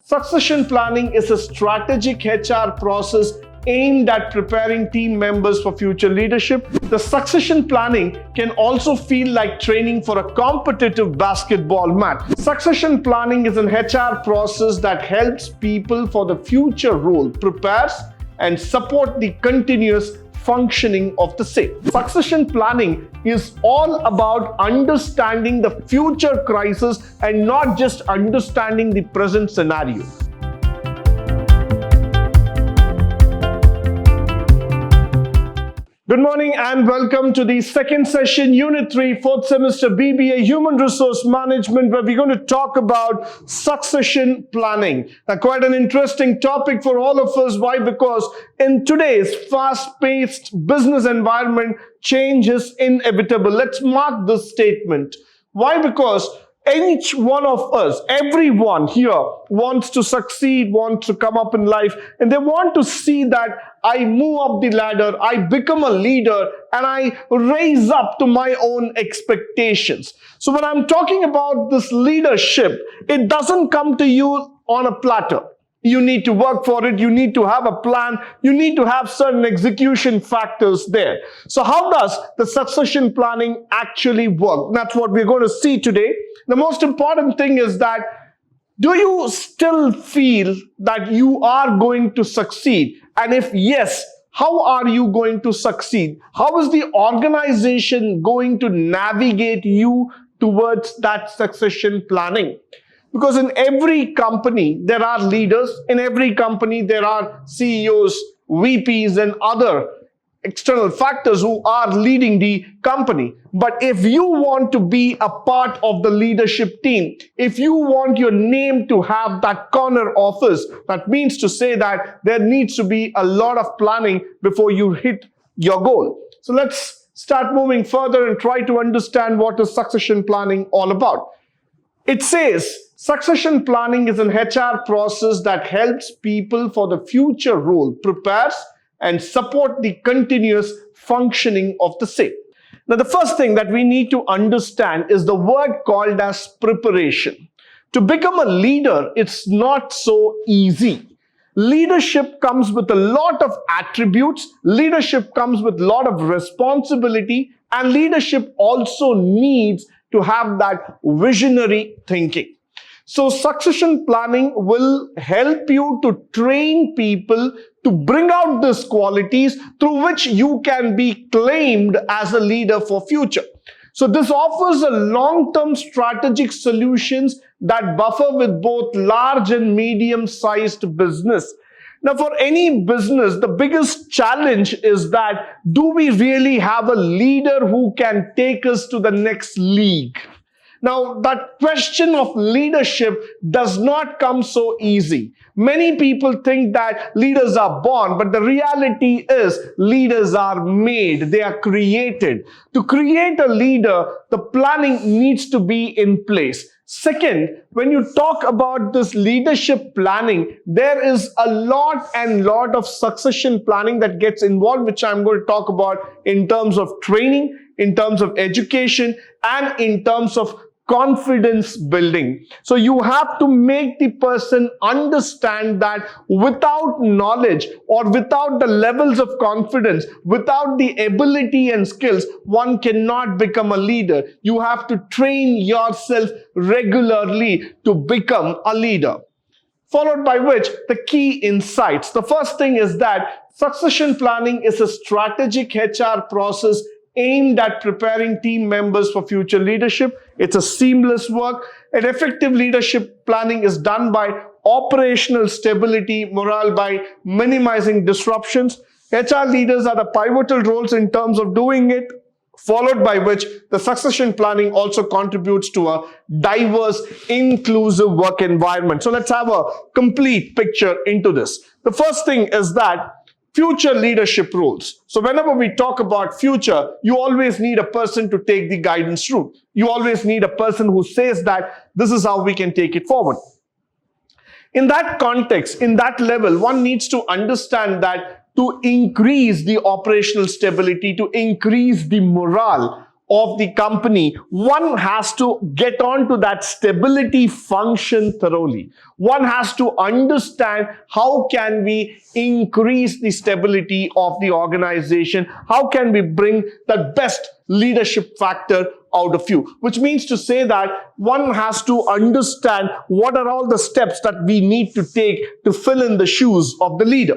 Succession planning is a strategic HR process aimed at preparing team members for future leadership. The succession planning can also feel like training for a competitive basketball match. Succession planning is an HR process that helps people for the future role, prepares and support the continuous functioning of the same. Succession planning is all about understanding the future crisis and not just understanding the present scenario. Good morning and welcome to the second session, Unit 3, 4th semester BBA Human Resource Management, where we're going to talk about succession planning. Now, quite an interesting topic for all of us. Why? Because in today's fast-paced business environment, change is inevitable. Let's mark this statement. Why? Because each one of us, everyone here wants to succeed, wants to come up in life, and they want to see that I move up the ladder, I become a leader, and I raise up to my own expectations. So when I'm talking about this leadership, it doesn't come to you on a platter. You need to work for it. You need to have a plan. You need to have certain execution factors there. So how does the succession planning actually work? That's what we're going to see today. The most important thing is that, do you still feel that you are going to succeed? And if yes, how are you going to succeed? How is the organization going to navigate you towards that succession planning? Because in every company, there are leaders. In every company, there are CEOs, VPs, and other external factors who are leading the company. But if you want to be a part of the leadership team, if you want your name to have that corner office, that means to say that there needs to be a lot of planning before you hit your goal. So let's start moving further and try to understand what is succession planning all about. It says, succession planning is an HR process that helps people for the future role, prepares and support the continuous functioning of the same. Now, the first thing that we need to understand is the word called as preparation. To become a leader, it's not so easy. Leadership comes with a lot of attributes. Leadership comes with a lot of responsibility, and leadership also needs to have that visionary thinking. So succession planning will help you to train people to bring out these qualities through which you can be claimed as a leader for future. So this offers a long-term strategic solutions that buffer with both large and medium-sized business. Now, for any business, the biggest challenge is that, do we really have a leader who can take us to the next league? Now, that question of leadership does not come so easy. Many people think that leaders are born, but the reality is leaders are made, they are created. To create a leader, the planning needs to be in place. Second, when you talk about this leadership planning, there is a lot of succession planning that gets involved, which I'm going to talk about in terms of training, in terms of education, and in terms of confidence building. So you have to make the person understand that without knowledge or without the levels of confidence, without the ability and skills, one cannot become a leader. You have to train yourself regularly to become a leader. Followed by which, the key insights. The first thing is that succession planning is a strategic HR process aimed at preparing team members for future leadership. It's a seamless work. And effective leadership planning is done by operational stability, morale, by minimizing disruptions. HR leaders are the pivotal roles in terms of doing it, followed by which the succession planning also contributes to a diverse, inclusive work environment. So let's have a complete picture into this. The first thing is that future leadership roles. So whenever we talk about future, you always need a person to take the guidance route. You always need a person who says that this is how we can take it forward. In that context, in that level, one needs to understand that to increase the operational stability, to increase the morale, of the company, one has to get on to that stability function thoroughly. One has to understand how can we increase the stability of the organization, how can we bring the best leadership factor out of you, which means to say that one has to understand what are all the steps that we need to take to fill in the shoes of the leader.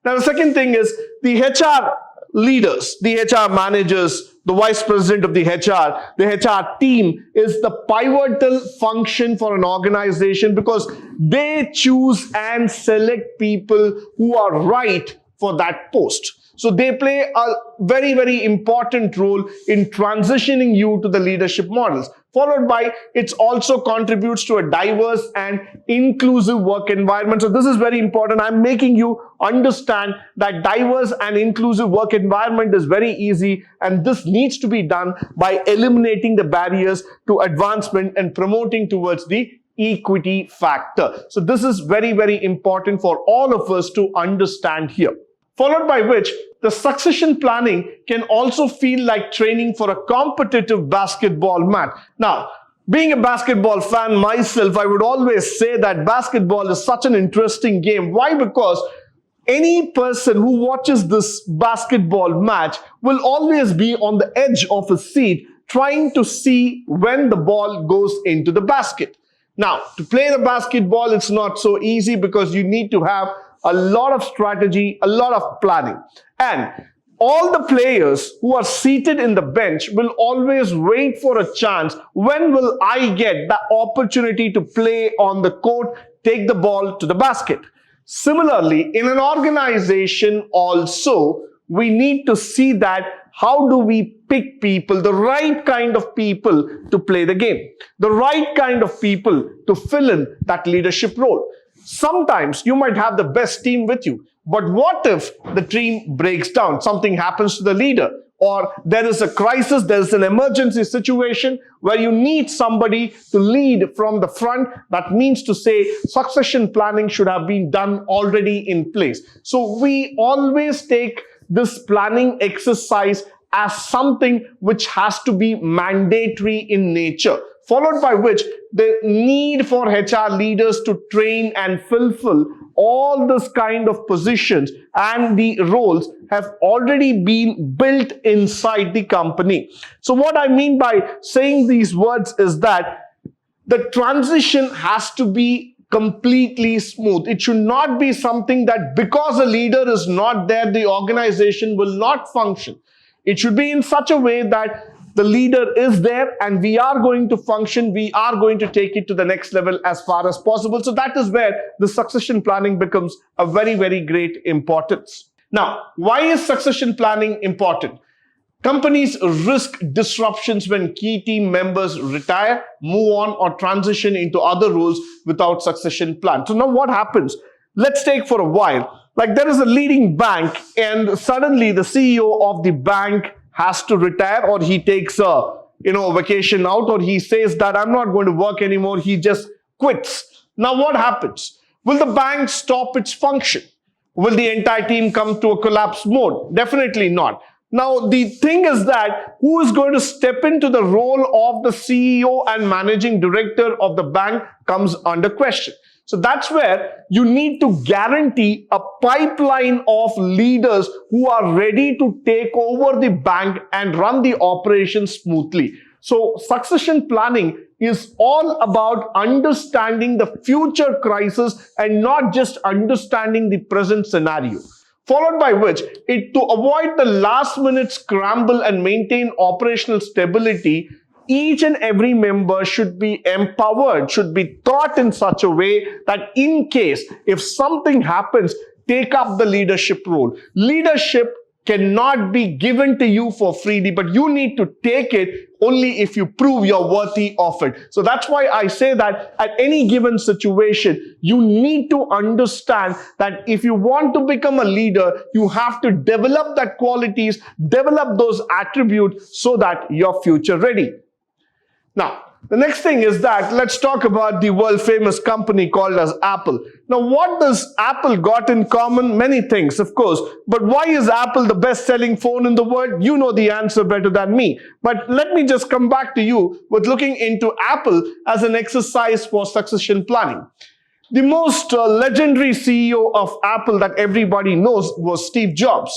Now, the second thing is the HR leaders, the HR managers, the vice president of the HR team is the pivotal function for an organization because they choose and select people who are right for that post. So they play a very, very important role in transitioning you to the leadership models. Followed by, it also contributes to a diverse and inclusive work environment. So this is very important. I'm making you understand that diverse and inclusive work environment is very easy, and this needs to be done by eliminating the barriers to advancement and promoting towards the equity factor. So this is very, very important for all of us to understand here. Followed by which, the succession planning can also feel like training for a competitive basketball match. Now, being a basketball fan myself, I would always say that basketball is such an interesting game. Why? Because any person who watches this basketball match will always be on the edge of a seat trying to see when the ball goes into the basket. Now, to play the basketball, it's not so easy because you need to have a lot of strategy, a lot of planning. And all the players who are seated in the bench will always wait for a chance. When will I get the opportunity to play on the court, take the ball to the basket? Similarly, in an organization also, we need to see that how do we pick people, the right kind of people to play the game, the right kind of people to fill in that leadership role. Sometimes you might have the best team with you, but what if the team breaks down? Something happens to the leader, or there is a crisis, there is an emergency situation where you need somebody to lead from the front. That means to say succession planning should have been done already in place. So we always take this planning exercise as something which has to be mandatory in nature. Followed by which, the need for HR leaders to train and fulfill all this kind of positions and the roles have already been built inside the company. So what I mean by saying these words is that the transition has to be completely smooth. It should not be something that because a leader is not there, the organization will not function. It should be in such a way that the leader is there and we are going to function, we are going to take it to the next level as far as possible. So that is where the succession planning becomes a very, very great importance. Now, why is succession planning important? Companies risk disruptions when key team members retire, move on, or transition into other roles without succession plan. So now what happens? Let's take for a while, like there is a leading bank and suddenly the CEO of the bank has to retire, or he takes a vacation out, or he says that I'm not going to work anymore. He just quits. Now what happens? Will the bank stop its function? Will the entire team come to a collapse mode? Definitely not. Now the thing is that who is going to step into the role of the CEO and managing director of the bank comes under question. So that's where you need to guarantee a pipeline of leaders who are ready to take over the bank and run the operation smoothly. So succession planning is all about understanding the future crisis and not just understanding the present scenario. Followed by which, to avoid the last minute scramble and maintain operational stability, each and every member should be empowered, should be taught in such a way that in case if something happens, take up the leadership role. Leadership cannot be given to you for free, but you need to take it only if you prove you're worthy of it. So that's why I say that at any given situation, you need to understand that if you want to become a leader, you have to develop that qualities, develop those attributes so that you're future ready. Now, The next thing is that let's talk about the world famous company called as Apple. Now, what does Apple got in common? Many things, of course. But why is Apple the best-selling phone in the world? You know the answer better than me. But let me just come back to you with looking into Apple as an exercise for succession planning. The most legendary CEO of Apple that everybody knows was Steve Jobs.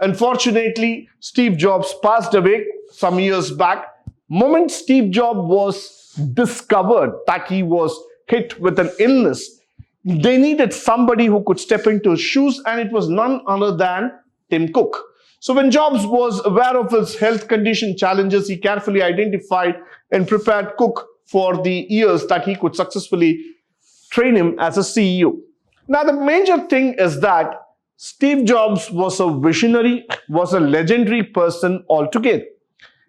Unfortunately, Steve Jobs passed away some years back. Moment Steve Jobs was discovered that he was hit with an illness, they needed somebody who could step into his shoes, and it was none other than Tim Cook. So when Jobs was aware of his health condition challenges, he carefully identified and prepared Cook for the years that he could successfully train him as a CEO. Now, the major thing is that Steve Jobs was a visionary, was a legendary person altogether.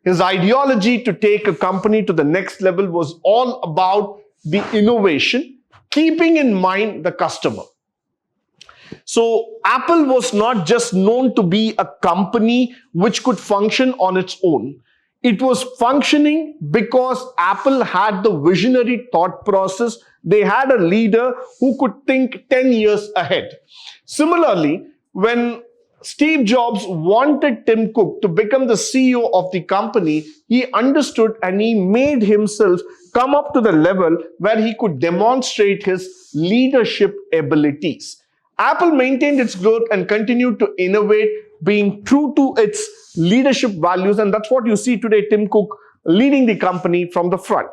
His ideology to take a company to the next level was all about the innovation, keeping in mind the customer. So Apple was not just known to be a company which could function on its own. It was functioning because Apple had the visionary thought process. They had a leader who could think 10 years ahead. Similarly, when Steve Jobs wanted Tim Cook to become the CEO of the company, he understood and he made himself come up to the level where he could demonstrate his leadership abilities. Apple maintained its growth and continued to innovate, being true to its leadership values, and that's what you see today, Tim Cook leading the company from the front.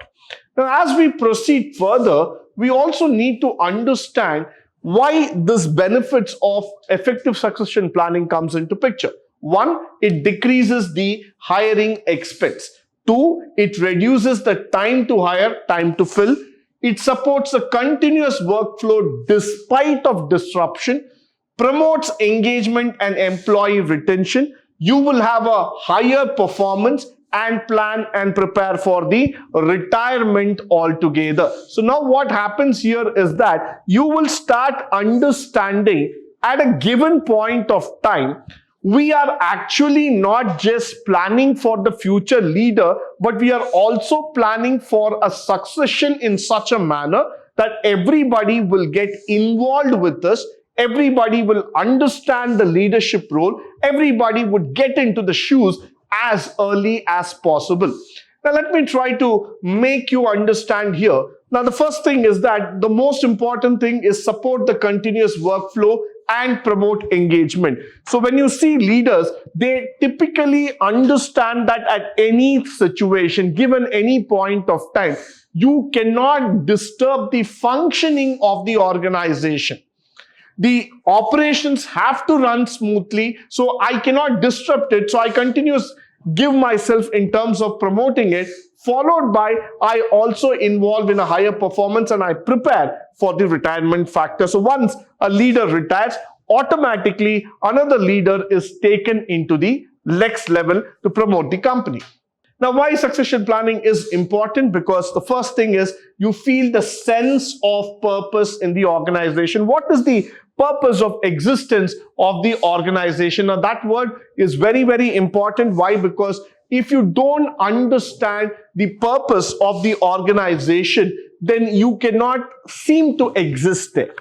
Now, as we proceed further, we also need to understand why this benefits of effective succession planning comes into picture. One, it decreases the hiring expense. Two, it reduces the time to hire, time to fill. It supports a continuous workflow despite of disruption, promotes engagement and employee retention. You will have a higher performance and plan and prepare for the retirement altogether. So now what happens here is that you will start understanding at a given point of time, we are actually not just planning for the future leader, but we are also planning for a succession in such a manner that everybody will get involved with us. Everybody will understand the leadership role. Everybody would get into the shoes as early as possible. Now, let me try to make you understand here. Now, the first thing is that the most important thing is support the continuous workflow and promote engagement. So when you see leaders, they typically understand that at any situation, given any point of time, you cannot disturb the functioning of the organization. The operations have to run smoothly, so I cannot disrupt it. So I give myself in terms of promoting it, followed by I also involve in a higher performance and I prepare for the retirement factor. So once a leader retires, automatically another leader is taken into the next level to promote the company. Now, why succession planning is important? Because the first thing is you feel the sense of purpose in the organization. What is the purpose of existence of the organization? Now, that word is very, very important. Why? Because if you don't understand the purpose of the organization, then you cannot seem to exist there.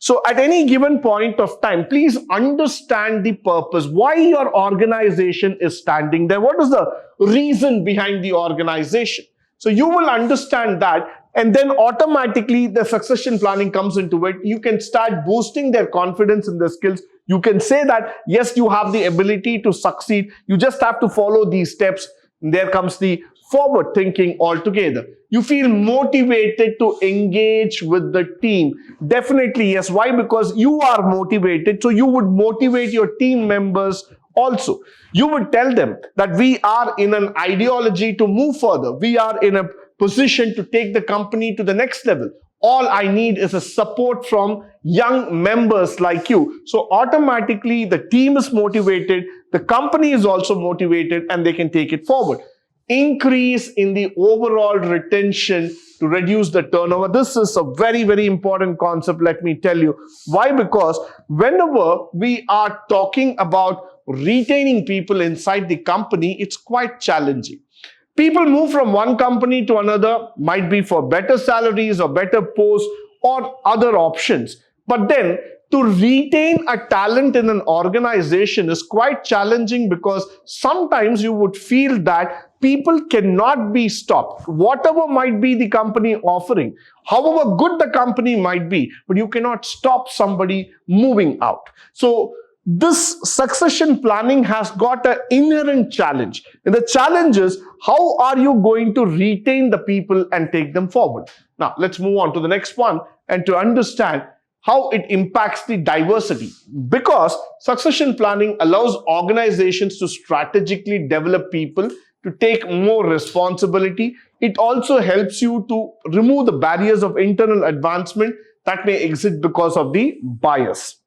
So at any given point of time, please understand the purpose, why your organization is standing there. What is the reason behind the organization? So you will understand that, and then automatically the succession planning comes into it. You can start boosting their confidence in their skills. You can say that, yes, you have the ability to succeed. You just have to follow these steps. And there comes the forward thinking altogether. You feel motivated to engage with the team. Definitely, yes. Why? Because you are motivated. So you would motivate your team members also. You would tell them that we are in an ideology to move further. We are in a position to take the company to the next level. All I need is a support from young members like you. So automatically the team is motivated, the company is also motivated, and they can take it forward. Increase in the overall retention to reduce the turnover. This is a very, very important concept, let me tell you. Why? Because whenever we are talking about retaining people inside the company, it's quite challenging. People move from one company to another, might be for better salaries or better posts or other options. But then to retain a talent in an organization is quite challenging, because sometimes you would feel that people cannot be stopped. Whatever might be the company offering, however good the company might be, but you cannot stop somebody moving out. So this succession planning has got an inherent challenge. And the challenge is, how are you going to retain the people and take them forward? Now, let's move on to the next one and to understand how it impacts the diversity. Because succession planning allows organizations to strategically develop people to take more responsibility. It also helps you to remove the barriers of internal advancement that may exist because of the bias.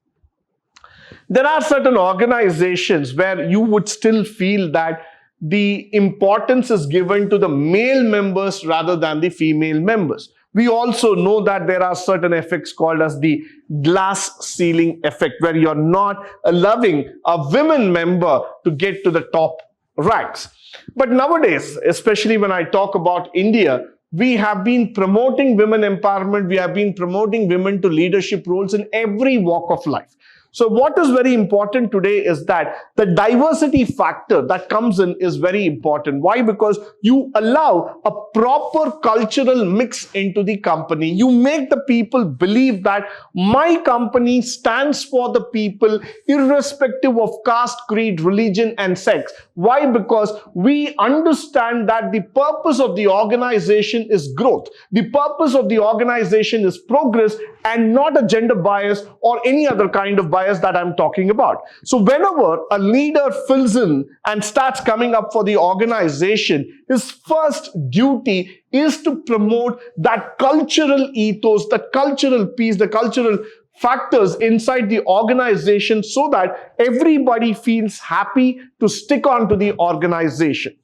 There are certain organizations where you would still feel that the importance is given to the male members rather than the female members. We also know that there are certain effects called as the glass ceiling effect, where you're not allowing a women member to get to the top ranks. But nowadays, especially when I talk about India, we have been promoting women empowerment. We have been promoting women to leadership roles in every walk of life. So what is very important today is that the diversity factor that comes in is very important. Why? Because you allow a proper cultural mix into the company. You make the people believe that my company stands for the people irrespective of caste, creed, religion, and sex. Why? Because we understand that the purpose of the organization is growth. The purpose of the organization is progress, and not a gender bias or any other kind of bias that I'm talking about. So whenever a leader fills in and starts coming up for the organization, his first duty is to promote that cultural ethos, the cultural piece, the cultural factors inside the organization, so that everybody feels happy to stick on to the organization.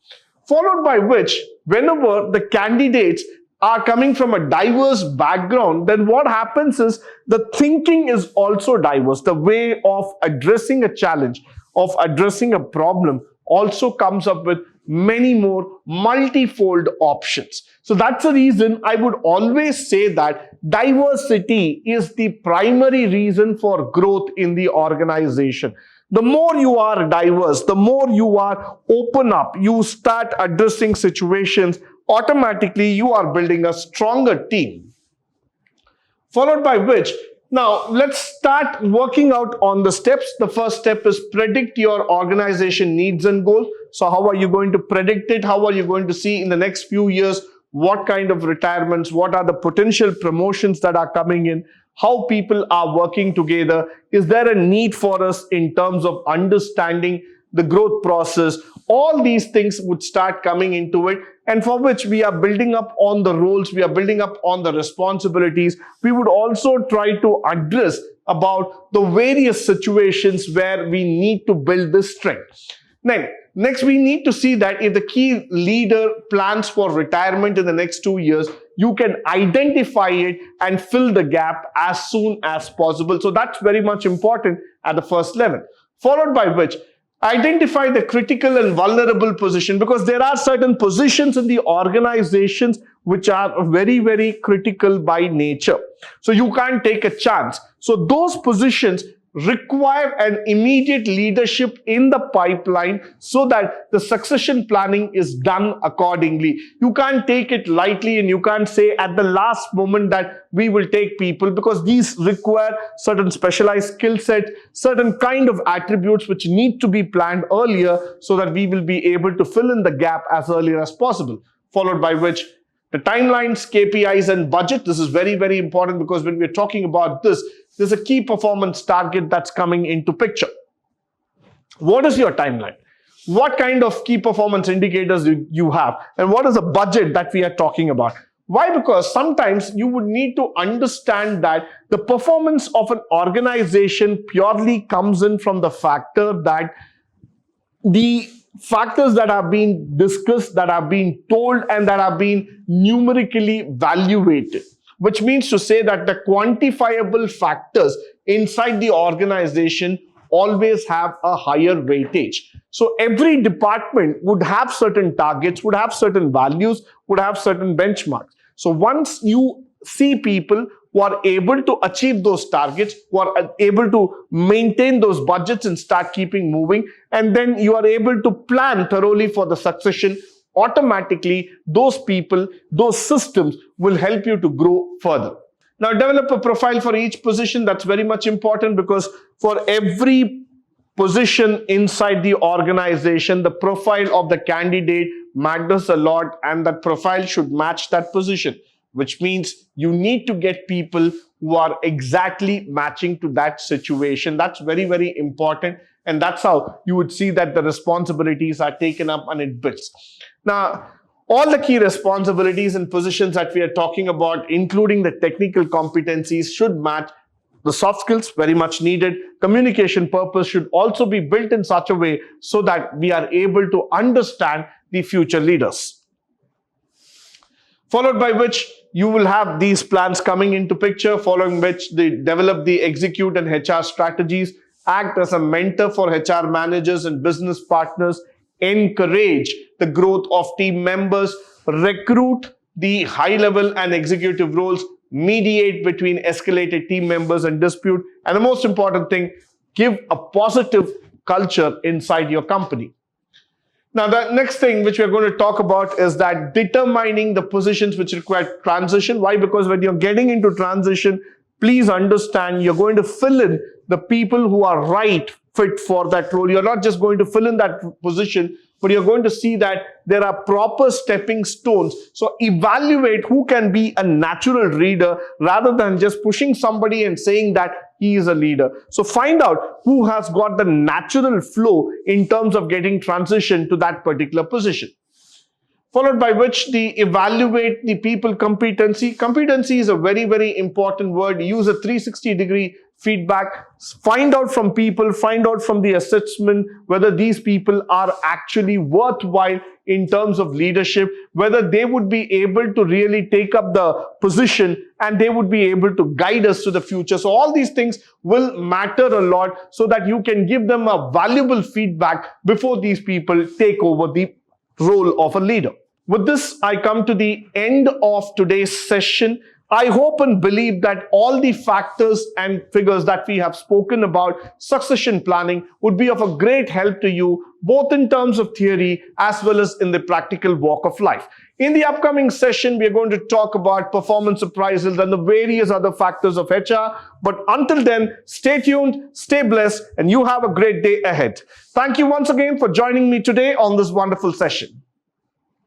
Followed by which, whenever the candidates are coming from a diverse background, then what happens is the thinking is also diverse. The way of addressing a challenge, of addressing a problem, also comes up with many more multifold options. So that's the reason I would always say that diversity is the primary reason for growth in the organization. The more you are diverse, the more you are open up, you start addressing situations, automatically you are building a stronger team. Followed by which, now let's start working out on the steps. The first step is predict your organization needs and goals. So how are you going to predict it? How are you going to see in the next few years what kind of retirements, what are the potential promotions that are coming in, how people are working together? Is there a need for us in terms of understanding the growth process? All these things would start coming into it, and for which we are building up on the roles, we are building up on the responsibilities. We would also try to address about the various situations where we need to build this strength. Next, we need to see that if the key leader plans for retirement in the next 2 years, you can identify it and fill the gap as soon as possible. So that's very much important at the first level. Followed by which, identify the critical and vulnerable position, because there are certain positions in the organizations which are very, very critical by nature. So you can't take a chance. So those positions require an immediate leadership in the pipeline, so that the succession planning is done accordingly. You can't take it lightly, and you can't say at the last moment that we will take people, because these require certain specialized skill set, certain kind of attributes which need to be planned earlier, so that we will be able to fill in the gap as earlier as possible. Followed by which, the timelines, KPIs, and budget. This is very, very important, because when we're talking about this, there's a key performance target that's coming into picture. What is your timeline? What kind of key performance indicators do you have? And what is the budget that we are talking about? Why? Because sometimes you would need to understand that the performance of an organization purely comes in from the factor that the factors that are being discussed, that are being told, and that are being numerically evaluated, which means to say that the quantifiable factors inside the organization always have a higher weightage. So every department would have certain targets, would have certain values, would have certain benchmarks. So once you see people who are able to achieve those targets, who are able to maintain those budgets and start keeping moving, and then you are able to plan thoroughly for the succession, automatically those people, those systems will help you to grow further. Now, develop a profile for each position. That's very much important, because for every position inside the organization, the profile of the candidate matters a lot, and that profile should match that position, which means you need to get people who are exactly matching to that situation. That's very, very important. And that's how you would see that the responsibilities are taken up and it builds. Now, all the key responsibilities and positions that we are talking about, including the technical competencies, should match. The soft skills, very much needed. Communication purpose should also be built in such a way so that we are able to understand the future leaders. Followed by which you will have these plans coming into picture, following which they develop the execute and HR strategies, act as a mentor for HR managers and business partners, encourage the growth of team members, recruit the high level and executive roles, mediate between escalated team members and dispute, and the most important thing, give a positive culture inside your company. Now, the next thing which we're going to talk about is that determining the positions which require transition. Why? Because when you're getting into transition, please understand you're going to fill in the people who are right fit for that role. You're not just going to fill in that position, but you're going to see that there are proper stepping stones. So evaluate who can be a natural leader rather than just pushing somebody and saying that he is a leader. So find out who has got the natural flow in terms of getting transition to that particular position. Followed by which the evaluate the people competency. Competency is a very, very important word. Use a 360-degree feedback. Find out from people, find out from the assessment whether these people are actually worthwhile in terms of leadership, whether they would be able to really take up the position and they would be able to guide us to the future. So all these things will matter a lot so that you can give them a valuable feedback before these people take over the role of a leader. With this, I come to the end of today's session. I hope and believe that all the factors and figures that we have spoken about succession planning would be of a great help to you, both in terms of theory as well as in the practical walk of life. In the upcoming session, we are going to talk about performance appraisals and the various other factors of HR. But until then, stay tuned, stay blessed, and you have a great day ahead. Thank you once again for joining me today on this wonderful session.